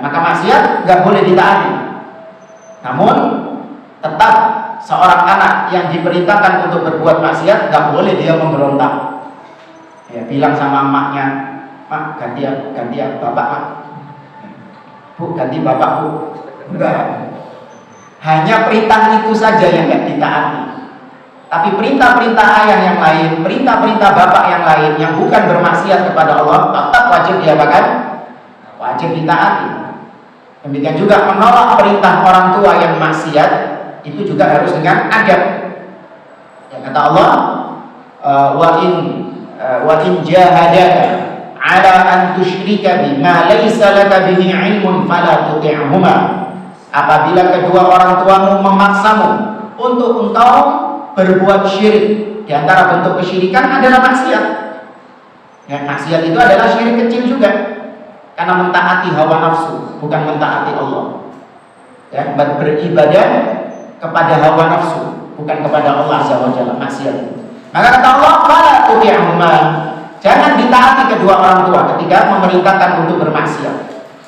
Maka maksiat nggak boleh ditaati. Namun tetap seorang anak yang diperintahkan untuk berbuat maksiat nggak boleh dia memberontak. Bilang sama emaknya, "Mak, ganti bapak, Mak. Bu, ganti bapak, Bu." Enggak. Hanya perintah itu saja yang tidak ditaati. Tapi perintah-perintah ayah yang lain, perintah-perintah bapak yang lain yang bukan bermaksiat kepada Allah tetap wajib diapakan? Wajib ditaati. Demikian juga menolak perintah orang tua yang maksiat itu juga harus dengan adab. Ya, kata Allah, wa in jahadaka ala an tusyrika bima laysa laka bihi ilmun fala tuti'huma. Apabila kedua orang tuamu memaksamu untuk engkau berbuat syirik, di antara bentuk kesyirikan adalah maksiat. Ya, maksiat itu adalah syirik kecil juga, karena mentaati hawa nafsu, bukan mentaati Allah. Ya, beribadah kepada hawa nafsu, bukan kepada Allah Azza wa Jalla, maksiat. Maka kata Allah, fala tuti'huma, jangan ditaati kedua orang tua ketika memerintahkan untuk bermaksiat.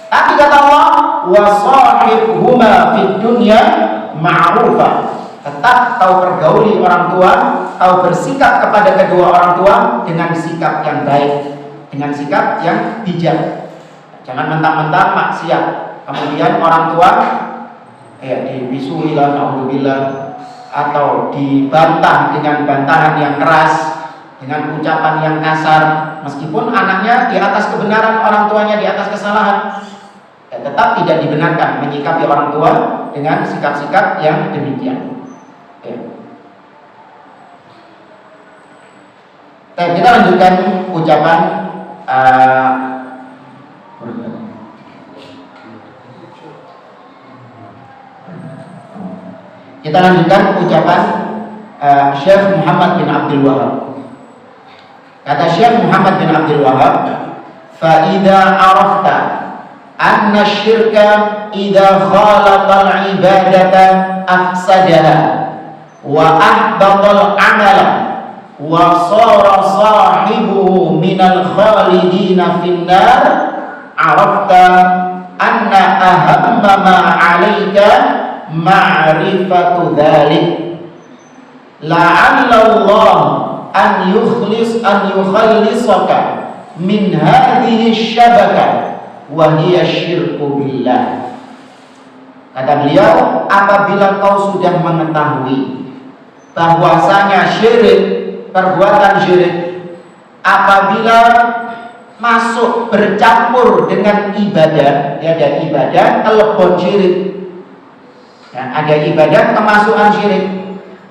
Tapi kata Allah, wa shahibhuma fid dunya ma'rufa, tetap tahu pergauli orang tua, tahu bersikap kepada kedua orang tua dengan sikap yang baik, dengan sikap yang bijak. Jangan mentang-mentang maksiat, kemudian orang tua dibisui lah, naudzubillah, atau dibantah dengan bantahan yang keras, dengan ucapan yang kasar, meskipun anaknya di atas kebenaran, orang tuanya di atas kesalahan, tetap tidak dibenarkan menyikapi orang tua dengan sikap-sikap yang demikian. Kita lanjutkan ucapan Syekh Muhammad bin Abdul Wahab. Kata Syekh Muhammad bin Abdul Wahab, fa idza arafta anna syirka idza khalaqa al-ibadata afsadaha wa ahbata al-amala wa sara sahibuhu minal khalidina finnar, arafta anna ahamma ma 'alaika ma'rifatu dzalik, la'alla Allah an yukhallisaka min hadhihi syabakah wa hiya syirku billah. Kata beliau, apabila kau sudah mengetahui bahwasanya syirik, perbuatan syirik apabila masuk bercampur dengan ibadah, ada ibadah telepon syirik, ada ibadah kemasukan syirik,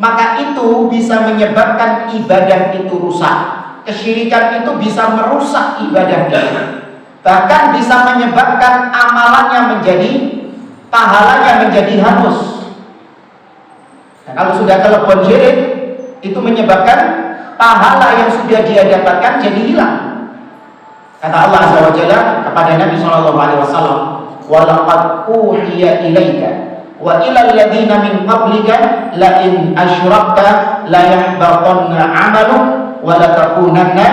maka itu bisa menyebabkan ibadah itu rusak. Kesyirikan itu bisa merusak ibadah itu, bahkan bisa menyebabkan amalannya menjadi, pahalanya menjadi hangus. Nah, kalau sudah telepon syirik, itu menyebabkan pahala yang sudah dia dapatkan jadi hilang. Kata Allah Azza wa Jalla kepada Nabi SAW, wa laqad uhiya ilaika wa ilal ladzina min qablika la in asyrakta la yahbatanna 'amaluk wa la takunanna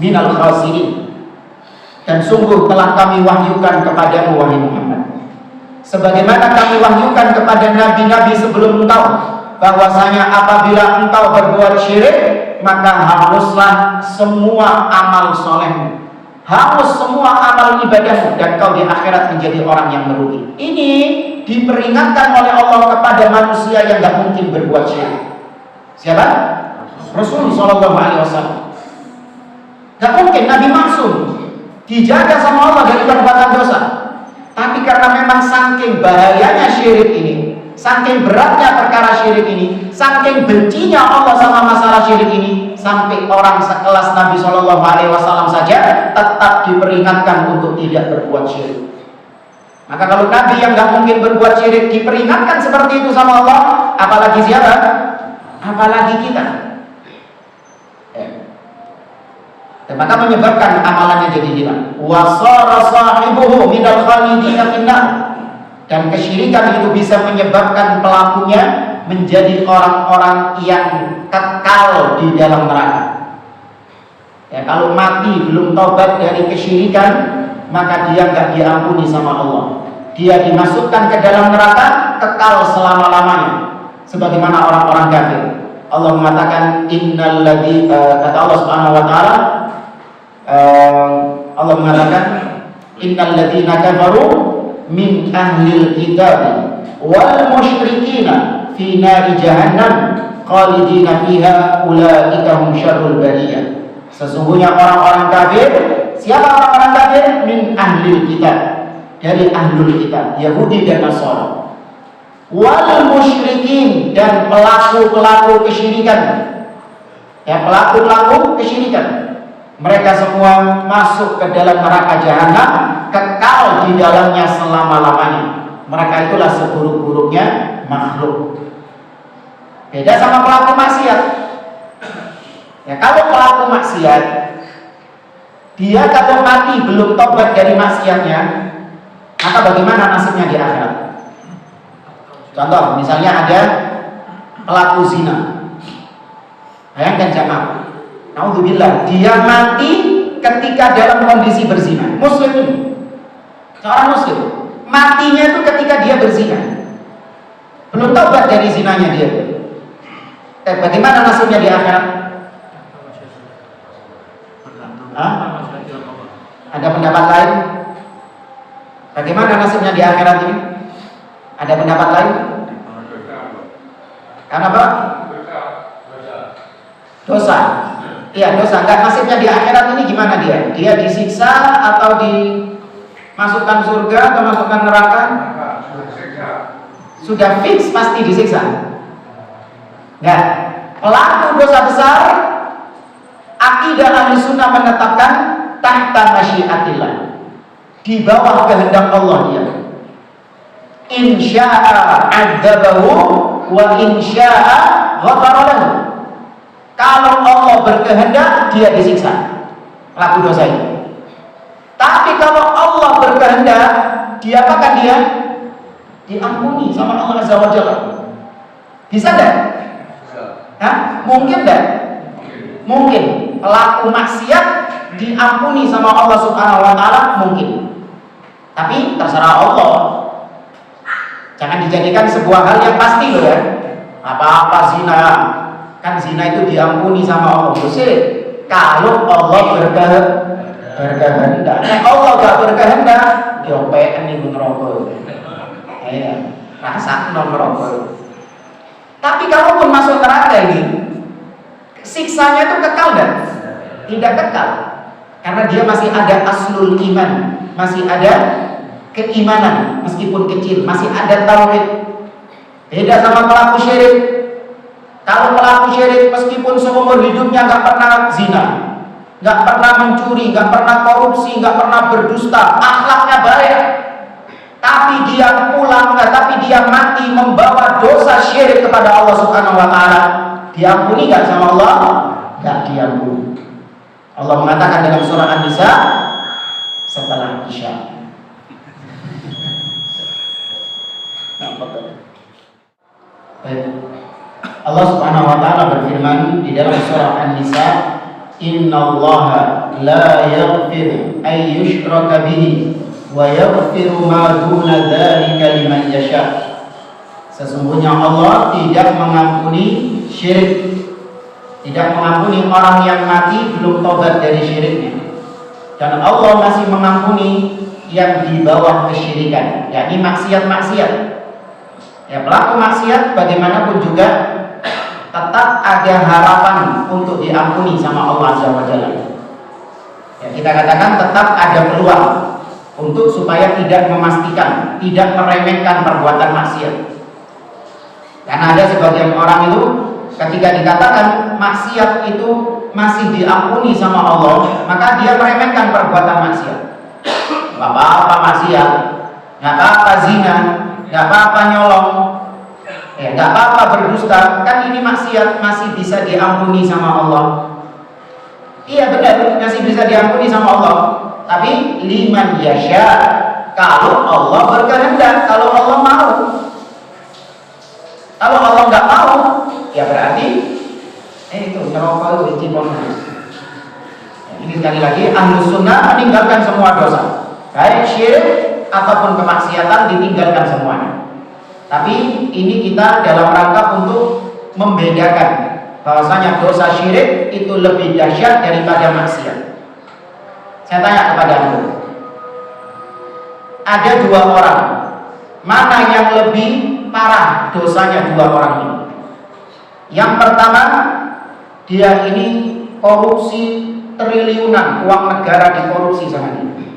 minal khasirin. Dan sungguh telah kami wahyukan kepadamu wahai Muhammad, sebagaimana kami wahyukan kepada nabi-nabi sebelum engkau, bahwasanya apabila engkau berbuat syirik, maka hanguslah semua amal solehmu, hangus semua amal ibadahmu, dan kau di akhirat menjadi orang yang merugi. Ini diperingatkan oleh Allah kepada manusia yang tidak mungkin berbuat syirik. Siapa? Rasul Sallallahu Alaihi Wasallam. Gak mungkin, Nabi maksum, dijaga sama Allah dari perbuatan dosa. Tapi karena memang saking bahayanya syirik ini, saking beratnya perkara syirik ini, saking bencinya Allah sama masalah syirik ini, sampai orang sekelas Nabi Shallallahu Alaihi Wasallam saja tetap diperingatkan untuk tidak berbuat syirik. Maka kalau Nabi yang nggak mungkin berbuat syirik diperingatkan seperti itu sama Allah, apalagi siapa? Apalagi kita. Dan maka menyebabkan amalannya jadi hilang. Wasara sahibuhu minal khalidina finnar. Dan kesyirikan itu bisa menyebabkan pelakunya menjadi orang-orang yang kekal di dalam neraka. Ya, kalau mati belum taubat dari kesyirikan, maka dia nggak diampuni sama Allah. Dia dimasukkan ke dalam neraka, kekal selama-lamanya, sebagaimana orang-orang kafir. Allah mengatakan innalladzi, kata Allah Subhanahu wa taala, Allah mengatakan innalladzina kafaru min ahlil kitab wal musyrikina fi nari jahannam khalidina fiha ulaika hum syarrul bariyah. Sesungguhnya orang-orang kafir, siapa orang-orang kafir? Min ahlil kitab, dari ahlul kitab, Yahudi dan Nasara. Wal musyrikin, dan pelaku-pelaku kesyirikan. Ya, pelaku-pelaku kesyirikan. Mereka semua masuk ke dalam neraka jahanam, kekal di dalamnya selama-lamanya. Mereka itulah seburuk-buruknya makhluk. Beda sama pelaku maksiat. Ya, kalau pelaku maksiat dia kalau mati belum tobat dari maksiatnya, maka bagaimana nasibnya di akhirat? Contoh, misalnya ada pelaku zina. Bayangkan jamaah, naudzubillah, dia mati ketika dalam kondisi berzina. Muslim ini, seorang muslim, matinya itu ketika dia berzina, belum tobat dari zinanya dia. Bagaimana nasibnya di akhirat? Ada pendapat lain? Bagaimana nasibnya di akhirat ini? Ada pendapat lain? Karena apa? Dosa. Iya, dosa. Enggak, nasibnya di akhirat ini gimana dia? Dia disiksa atau dimasukkan surga atau masukkan neraka? Sudah fix pasti disiksa. Enggak. Pelaku dosa besar, akidah Ahlussunnah menetapkan tahta masyiatillah, di bawah kehendak Allah dia. Insya'a adzabahu wa insya'a ghafara lahu. Kalau Allah berkehendak, dia disiksa, pelaku dosa ini. Tapi kalau Allah berkehendak, dia apakan dia? Diampuni sama Allah Azza wa Jalla. Bisa enggak? Mungkin enggak? Mungkin. Pelaku maksiat diampuni sama Allah Subhanahu wa taala, mungkin. Tapi terserah Allah. Jangan dijadikan sebuah hal yang pasti loh ya. Apa-apa zina, kan zina itu diampuni sama Allah. Terus kalau Allah berkehendak. Allah gak berkehendak, diopekan nih neraka. Rasa neraka. Tapi kalaupun masuk neraka ini, siksanya itu kekal gak? Tidak kekal. Karena dia masih ada aslul iman, masih ada keimanan meskipun kecil, masih ada tauhid. Beda sama pelaku syirik. Kalau pelaku syirik meskipun seumur hidupnya nggak pernah zina, nggak pernah mencuri, nggak pernah korupsi, nggak pernah berdusta, akhlaknya baik, tapi dia mati membawa dosa syirik kepada Allah Subhanahu wa taala, diampuni nggak sama Allah? Nggak diampuni. Allah mengatakan dalam surah An-Nisa setelah Isya. Baik. Allah Subhanahu wa taala berfirman di dalam surah An-Nisa, "Innallaha la yaghfiru ay yushraka bihi wa yaghfiru ma duna dzalika liman yasha." Sesungguhnya Allah tidak mengampuni syirik, tidak mengampuni orang yang mati belum tobat dari syiriknya. Dan Allah masih mengampuni yang di bawah kesyirikan, yakni maksiat-maksiat. Ya, pelaku maksiat bagaimanapun juga tetap ada harapan untuk diampuni sama Allah Azza wa Jalla. Ya, kita katakan tetap ada peluang untuk supaya tidak memastikan, tidak meremehkan perbuatan maksiat. Karena ada sebagian orang itu ketika dikatakan maksiat itu masih diampuni sama Allah, maka dia meremehkan perbuatan maksiat. Gak apa-apa maksiat, gak apa-apa zina, gak apa-apa nyolong, gak apa-apa berdusta, kan ini maksiat masih bisa diampuni sama Allah. Iya benar, masih bisa diampuni sama Allah. Tapi liman yasha, kalau Allah berkehendak, kalau Allah mau. Kalau Allah nggak mau, ya berarti itu neraka itu dicipon. Ini sekali lagi Ahlussunnah meninggalkan semua dosa, baik syirik ataupun kemaksiatan, ditinggalkan semuanya. Tapi ini kita dalam rangka untuk membedakan bahwasanya dosa syirik itu lebih dahsyat daripada maksiat. Saya tanya kepada Anda, ada dua orang, mana yang lebih parah dosanya dua orang ini? Yang pertama, dia ini korupsi triliunan uang negara dikorupsi sama dia.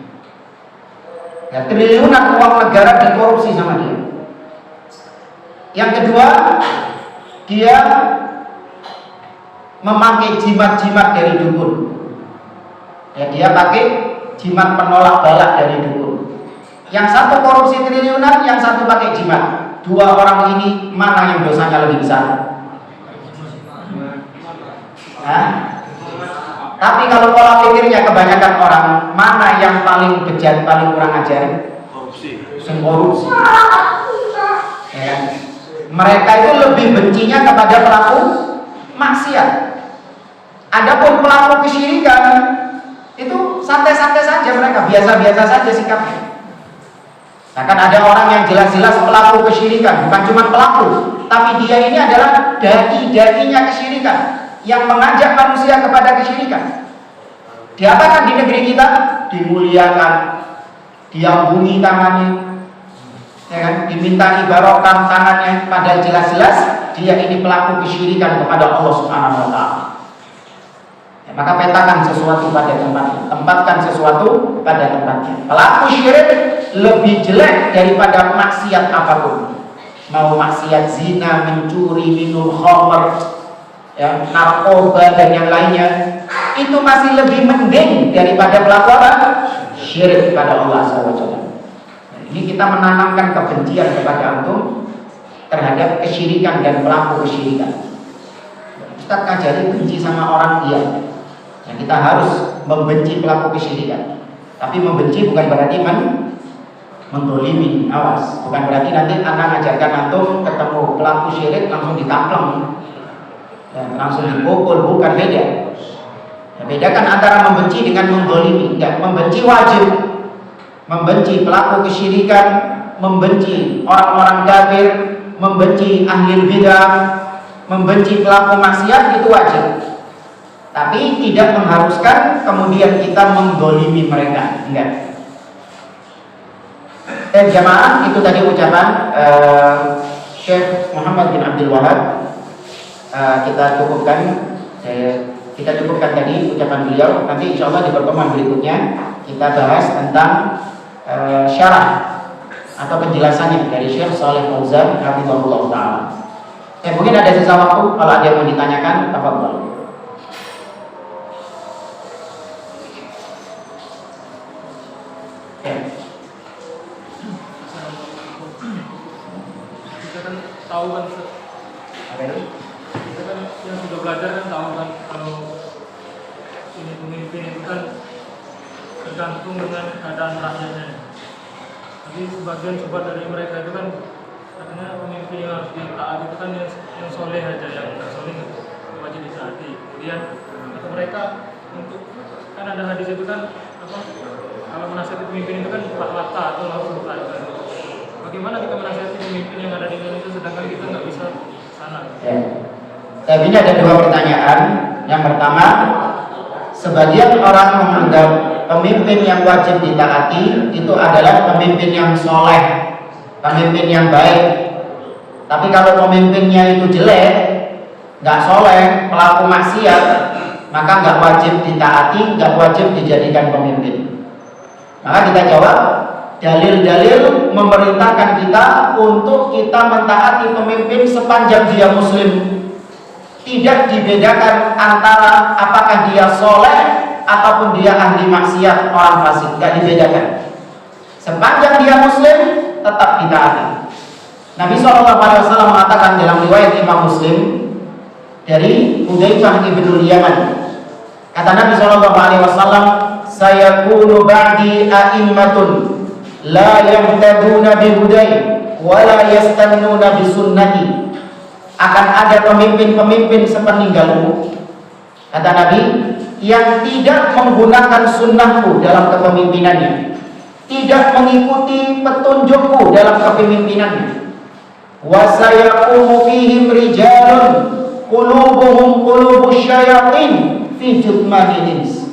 Ya, triliunan uang negara dikorupsi sama dia. Yang kedua, dia memakai jimat-jimat dari dukun. Ya, dia pakai jimat penolak balak dari dukun. Yang satu korupsi triliunan, yang satu pakai jimat. Dua orang ini mana yang dosanya lebih besar? Tapi kalau pola pikirnya kebanyakan orang, mana yang paling bejat, paling kurang ajar? Korupsi. Korupsi. Ya. Mereka itu lebih bencinya kepada pelaku maksiat. Adapun pelaku kesyirikan itu santai-santai saja mereka, biasa-biasa saja sikapnya. Bahkan ada orang yang jelas-jelas pelaku kesyirikan, bukan cuma pelaku, tapi dia ini adalah dai-dainya kesyirikan yang mengajak manusia kepada kesyirikan. Diapakan di negeri kita? Dimuliakan, diambungi tangannya, ya kan? Diminta barokah tangannya, padahal jelas-jelas dia ini pelaku kesyirikan kepada Allah Subhanahu wa taala. Ya, maka petakan sesuatu pada tempatnya, tempatkan sesuatu pada tempatnya. Pelaku syirik lebih jelek daripada maksiat apapun. Mau maksiat zina, mencuri, minum khamr, ya, narkoba dan yang lainnya, itu masih lebih mending daripada pelaku apa? Syirik kepada Allah SWT. Nah, ini kita menanamkan kebencian kepada antum terhadap kesyirikan dan pelaku kesyirikan. Ustaz ngajari benci sama orang dia. Nah, kita harus membenci pelaku kesyirikan. Tapi membenci bukan berarti mendolimi, awas. Bukan berarti nanti anak ngajarkan antum ketemu pelaku syirik langsung ditampleng, langsung dipukul, bukan, beda. Ya, bedakan antara membenci dengan mendolimi. Enggak, membenci wajib. Membenci pelaku kesyirikan, membenci orang-orang kafir, membenci ahli bidah, membenci pelaku maksiat itu wajib. Tapi tidak mengharuskan kemudian kita mendolimi mereka, enggak. Jamaah, itu tadi ucapan Syekh Muhammad bin Abdul Wahab. Kita cukupkan tadi ucapan beliau. Nanti insya Allah di pertemuan berikutnya kita bahas tentang syarah atau penjelasannya dari Syekh Shalih Fauzan hafizahullah taala. Mungkin ada sisa waktu, kalau ada yang mau ditanyakan, tafadhol. Tahu kan, kita kan yang sudah belajar kan tahu kan kalau ini pemimpin itu kan tergantung dengan keadaan rakyatnya. Tapi sebagian sobat dari mereka itu kan katanya pemimpin yang harus ditaati itu kan yang soleh aja, yang nggak soleh wajib ditaati. Kemudian kata mereka untuk kan ada hadis itu kan apa, kalau menasihati pemimpin itu kan lata atau langsung taat. Bagaimana kita menasihati pemimpin yang ada di Indonesia sedangkan kita nggak bisa sana? Tapi ini ada dua pertanyaan. Yang pertama, sebagian orang menganggap pemimpin yang wajib ditaati itu adalah pemimpin yang soleh, pemimpin yang baik. Tapi kalau pemimpinnya itu jelek, nggak soleh, pelaku maksiat, maka nggak wajib ditaati, nggak wajib dijadikan pemimpin. Maka kita jawab, dalil-dalil memerintahkan kita untuk kita mentaati pemimpin sepanjang dia muslim. Tidak dibedakan antara apakah dia soleh ataupun dia ahli maksiat, orang fasik, tidak dibedakan. Sepanjang dia muslim, tetap ditaati. Nabi SAW mengatakan dalam riwayat Imam Muslim dari Hudzaifah ibn Yaman, kata Nabi SAW, sayakunu ba'di a'immatun la yahtaduna bihudai wa la yastannuna bisunnati. Akan ada pemimpin-pemimpin sepeninggalku, kata Nabi, yang tidak menggunakan sunnahku dalam kepemimpinannya, tidak mengikuti petunjukku dalam kepemimpinannya. Wa sayaqumu fihim rijalun qulubuhum qulubus syayatin fi jutmanil ins.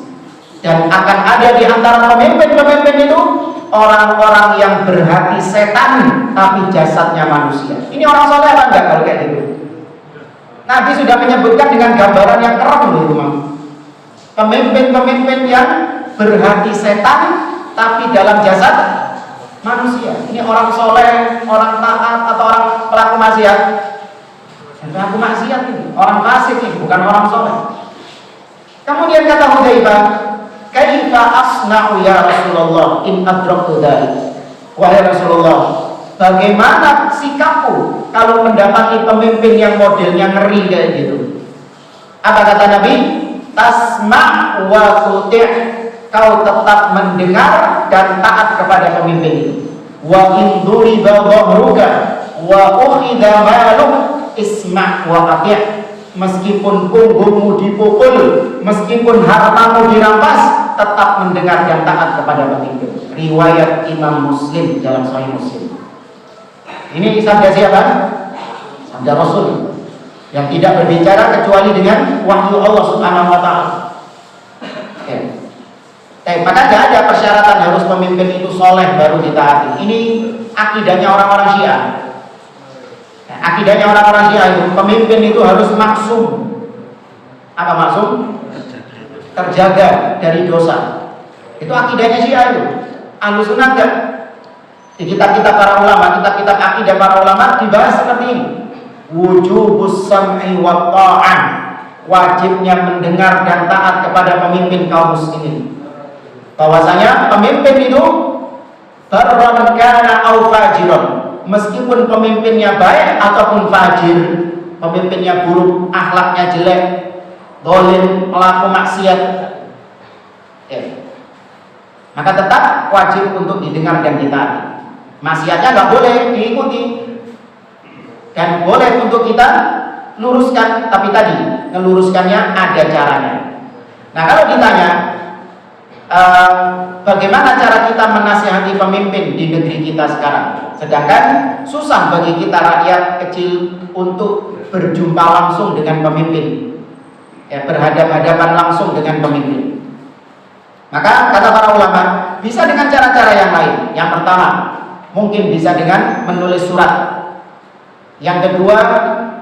Dan akan ada di antara pemimpin-pemimpin itu orang-orang yang berhati setan tapi jasadnya manusia. Ini orang soleh apa enggak kalau kayak gitu? Nabi sudah menyebutkan dengan gambaran yang keren loh, Imam. Pemimpin-pemimpin yang berhati setan tapi dalam jasad manusia. Ini orang soleh, orang taat atau orang pelaku maksiat? Pelaku maksiat ini, orang fasik ini, bukan orang soleh. Kemudian kata Hudzaifah, kaifa asna'u ya Rasulullah in adraktu dzalik. Wahai Rasulullah, bagaimana sikapku kalau mendapati pemimpin yang modelnya ngeri kayak gitu? Apa kata Nabi? tasma' wa tuti', kau tetap mendengar dan taat kepada pemimpin itu. Wa in duriba dhahruka wa ukhidha maluk isma' wa ati', meskipun punggungmu dipukul, meskipun hartamu dirampas, tetap mendengar dan taat kepada pemimpin. Riwayat Imam Muslim dalam Sahih Muslim. Ini sabda siapa? Sabda Rasul yang tidak berbicara kecuali dengan wahyu Allah Subhanahu wa taala. Maka tidak ada persyaratan harus pemimpin itu soleh baru ditaati. Ini akidahnya orang-orang Syiah. Akidahnya orang-orang Syiah itu pemimpin itu harus maksum. Apa maksum? Terjaga dari dosa. Itu akidahnya Syiah itu. Ahlus Sunnah enggak. Di kitab-kitab para ulama, kitab-kitab akidah para ulama dibahas seperti ini. Wujubus sam'i wa ta'an, wajibnya mendengar dan taat kepada pemimpin kaum muslimin. Bahwasanya pemimpin itu barran kana au fajiran, meskipun pemimpinnya baik ataupun fajir, pemimpinnya buruk, akhlaknya jelek, zalim, pelaku maksiat, maka tetap wajib untuk didengar dan ditaati. Maksiatnya nggak boleh diikuti dan boleh untuk kita luruskan, tapi tadi ngeluruskannya ada caranya. Nah, kalau ditanya bagaimana cara kita menasihati pemimpin di negeri kita sekarang, sedangkan susah bagi kita rakyat kecil untuk berjumpa langsung dengan pemimpin, berhadapan-hadapan langsung dengan pemimpin. Maka kata para ulama, bisa dengan cara-cara yang lain. Yang pertama, mungkin bisa dengan menulis surat. Yang kedua,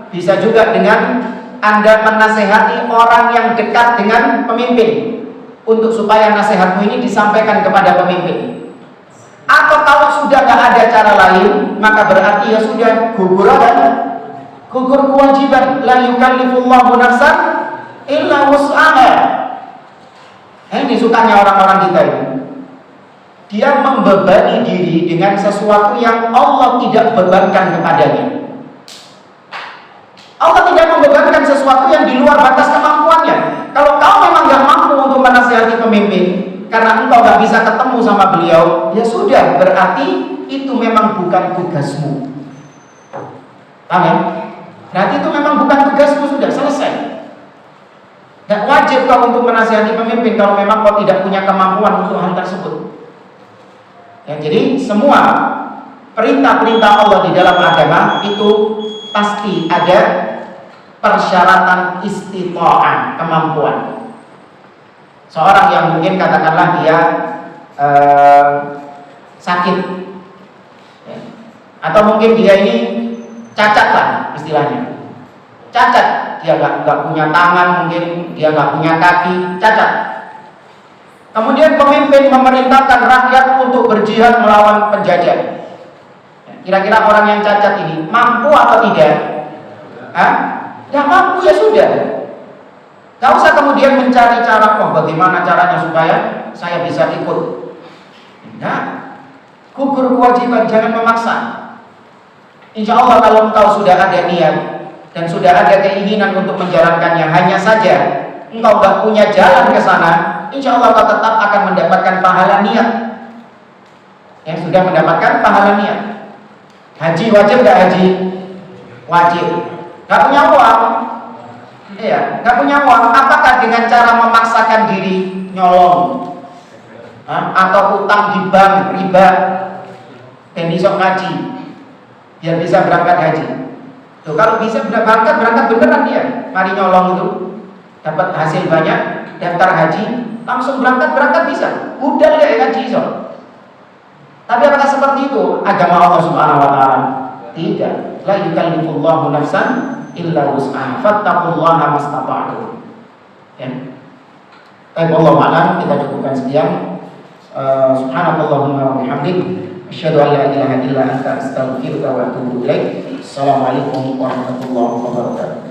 bisa juga dengan Anda menasehati orang yang dekat dengan pemimpin, untuk supaya nasihatmu ini disampaikan kepada pemimpin. Atau kalau sudah tidak ada cara lain, maka berarti ya sudah gugur kewajiban. La yukallifullahu nafsan illa wus'aha. Ini sukanya orang-orang kita ini. Dia membebani diri dengan sesuatu yang Allah tidak bebankan kepadanya. Allah tidak membebankan sesuatu yang di luar batas kemampuannya. Kalau kau memang gak mampu untuk menasihati pemimpin karena engkau gak bisa ketemu sama beliau, ya sudah, berarti itu memang bukan tugasmu. Paham ya? Berarti itu memang bukan tugasmu, sudah selesai. Gak wajib kau untuk menasihati pemimpin kalau memang kau tidak punya kemampuan untuk hal tersebut. Ya, jadi semua perintah-perintah Allah di dalam agama itu pasti ada persyaratan istita'ah, kemampuan. Seorang yang mungkin katakanlah dia sakit, ya, atau mungkin dia ini cacat lah istilahnya, cacat, dia nggak punya tangan, mungkin dia nggak punya kaki, cacat. Kemudian pemimpin memerintahkan rakyat untuk berjihad melawan penjajah. Kira-kira orang yang cacat ini mampu atau tidak? Ya mampu, ya sudah. Gak usah kemudian mencari cara, bagaimana caranya supaya saya bisa ikut. Nah, gugur kewajiban, jangan memaksa. Insya Allah kalau engkau sudah ada niat dan sudah ada keinginan untuk menjalankannya, hanya saja engkau gak punya jalan ke sana, insya Allah kau tetap akan mendapatkan pahala niat. Yang sudah mendapatkan pahala niat. Haji wajib gak haji? Wajib. Gak punya uang? Iya, gak punya uang. Apakah dengan cara memaksakan diri nyolong, atau utang di bank riba dan isok ngaji biar bisa berangkat haji? Tuh, kalau bisa berangkat beneran dia. Mari nyolong itu dapat hasil banyak, daftar haji, langsung berangkat bisa. Udah ya haji isok. Tapi apakah seperti itu agama Allah Subhanahu wa taala? Tidak. La yukallifullahu nafsan illa wus'aha. Fattaqullaha mastata'tum. Ya. Wallahu a'lam, kita cukupkan sekian. Subhanakallahumma wa bihamdik, asyhadu an la ilaha illa anta, astaghfiruka wa atubu ilaik. Assalamualaikum warahmatullahi wabarakatuh.